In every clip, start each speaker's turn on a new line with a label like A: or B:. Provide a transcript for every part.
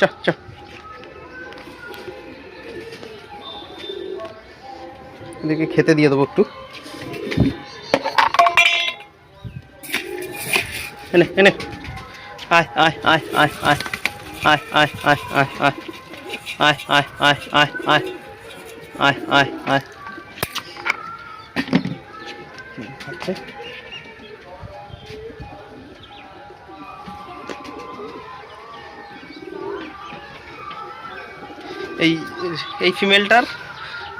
A: চ চ এদিকে খেতে দিয়ে দেবো একটু। এনে এনে আয় আয় আয় আয় আয় আয় আয় আয় আয় আয় আয় আয় আয় আয় আয় আয় আয় আয়। এই এই ফিমেলটার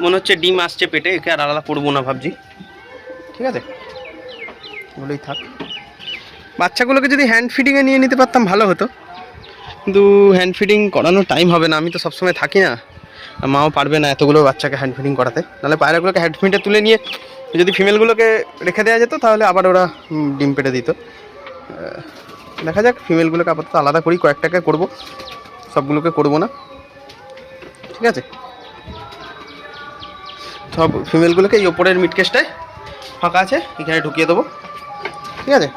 A: মনে হচ্ছে ডিম আসছে পেটে, একে আর আলাদা করবো না ভাবছি। ঠিক আছে, ওগুলোই থাক। বাচ্চাগুলোকে যদি হ্যান্ড ফিডিংয়ে নিয়ে নিতে পারতাম ভালো হতো, কিন্তু হ্যান্ড ফিডিং করানোর টাইম হবে না, আমি তো সবসময় থাকি না, মাও পারবে না এতগুলো বাচ্চাকে হ্যান্ড ফিডিং করাতে। নাহলে পায়রাগুলোকে হ্যান্ড ফিডে তুলে নিয়ে যদি ফিমেলগুলোকে রেখে দেওয়া যেত তাহলে আবার ওরা ডিম পেটে দিত। দেখা যাক, ফিমেলগুলোকে আপাতত আলাদা করি, কয়েকটাকে করব, সবগুলোকে করব না। ঠিক আছে, সব ফিমেলগুলোকে এই ওপরের মিডকেসটায় ফাঁকা আছে এখানে ঢুকিয়ে দেবো। ঠিক আছে,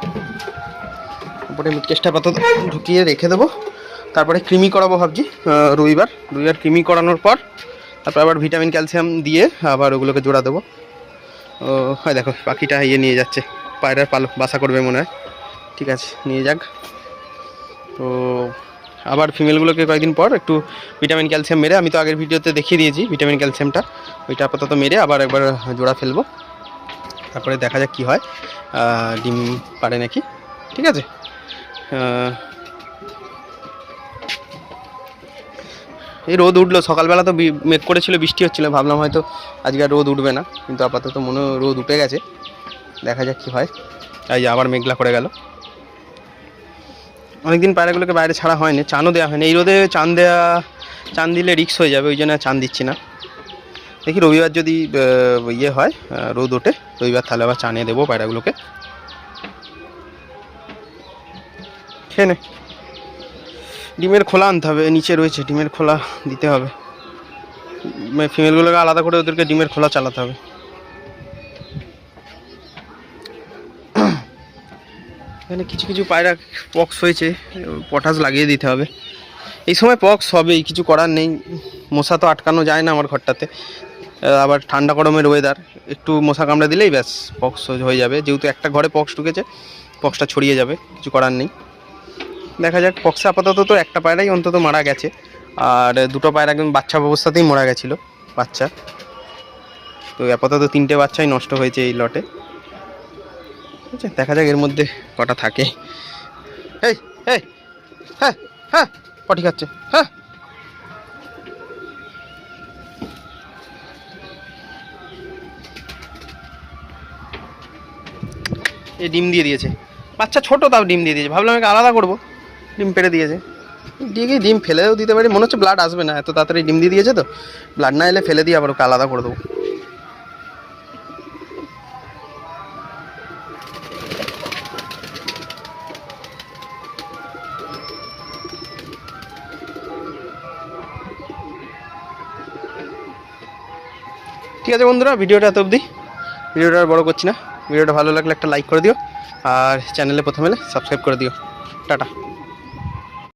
A: ওপরে মিডকেসটা আপাতত ঢুকিয়ে রেখে দেবো। তারপরে কৃমি করাবো ভাবছি রবিবার কৃমি করানোর পর তারপর আবার ভিটামিন ক্যালসিয়াম দিয়ে আবার ওগুলোকে জোড়া দেবো। ও হয় দেখো পাখিটা নিয়ে যাচ্ছে, পায়রার বাসা করবে মনে হয়। ঠিক আছে, নিয়ে যাক। তো আবার ফিমেলগুলোকে কয়েকদিন পর একটু ভিটামিন ক্যালসিয়াম মেরে, আমি তো আগের ভিডিওতে দেখিয়ে দিয়েছি ভিটামিন ক্যালসিয়ামটা, ওইটা আপাতত মেরে আবার একবার জোড়া ফেলবো। তারপরে দেখা যাক কী হয়, ডিম পারে নাকি। ঠিক আছে, এই রোদ উঠলো, সকালবেলা তো মেঘ করেছিল, বৃষ্টি হচ্ছিলো, ভাবলাম হয়তো আজকে আর রোদ উঠবে না, কিন্তু আপাতত মনে রোদ উঠে গেছে। দেখা যাক কী হয়। এই যে আবার মেঘলা করে গেল। অনেকদিন পায়রাগুলোকে বাইরে ছাড়া হয়নি, চানও দেওয়া হয়নি। এই রোদে চান দিলে রিস্ক হয়ে যাবে, ওই জন্য চান দিচ্ছি না। দেখি রবিবার যদি হয়, রোদ ওঠে রবিবার, তাহলে আবার চানিয়ে দেবো পায়রাগুলোকে। খেয়ে নে, ডিমের খোলা আনতে হবে, নিচে রয়েছে ডিমের খোলা দিতে হবে। ফিমেলগুলোকে আলাদা করে ওদেরকে ডিমের খোলা চালাতে হবে। এখানে কিছু কিছু পায়রা পক্স হয়েছে, পটাশ লাগিয়ে দিতে হবে। এই সময় পক্স হবেই, কিছু করার নেই, মশা তো আটকানো যায় না আমার ঘরটাতে। আবার ঠান্ডা গরমের ওয়েদার, একটু মশা কামড়ে দিলেই ব্যাস পক্স হয়ে যাবে। যেহেতু একটা ঘরে পক্স ঢুকেছে, পক্সটা ছড়িয়ে যাবে, কিছু করার নেই। দেখা যাক, পক্সে আপাতত তো একটা পায়রাই অন্তত মারা গেছে, আর দুটো পায়রা একদম বাচ্চা অবস্থাতেই মারা গেছিলো বাচ্চা। তো আপাতত 3টে বাচ্চাই নষ্ট হয়েছে এই লটে। ঠিক আছে, দেখা যাক এর মধ্যে কটা থাকে। এই এই হ্যাঁ হ্যাঁ পটি খাচ্ছে, হ্যাঁ এই ডিম দিয়ে দিয়েছে, বাচ্চা ছোট তাও ডিম দিয়ে দিয়েছে। ভাবলাম একে আলাদা করবো, ডিম পেড়ে দিয়েছে। দিয়ে ডিম ফেলেও দিতে পারি, মনে হচ্ছে ব্লাড আসবে না, এত তাড়াতাড়ি ডিম দিয়ে দিয়েছে তো, ব্লাড না এলে ফেলে দিয়ে আবার ওকে আলাদা করে দেবো। ঠিক আছে বন্ধুরা, ভিডিওটা এত অবধি, ভিডিওটা আর বড় করছি না। ভিডিওটা ভালো লাগলে একটা লাইক করে দিও, আর চ্যানেলে প্রথমে এলে সাবস্ক্রাইব করে দিও। টাটা।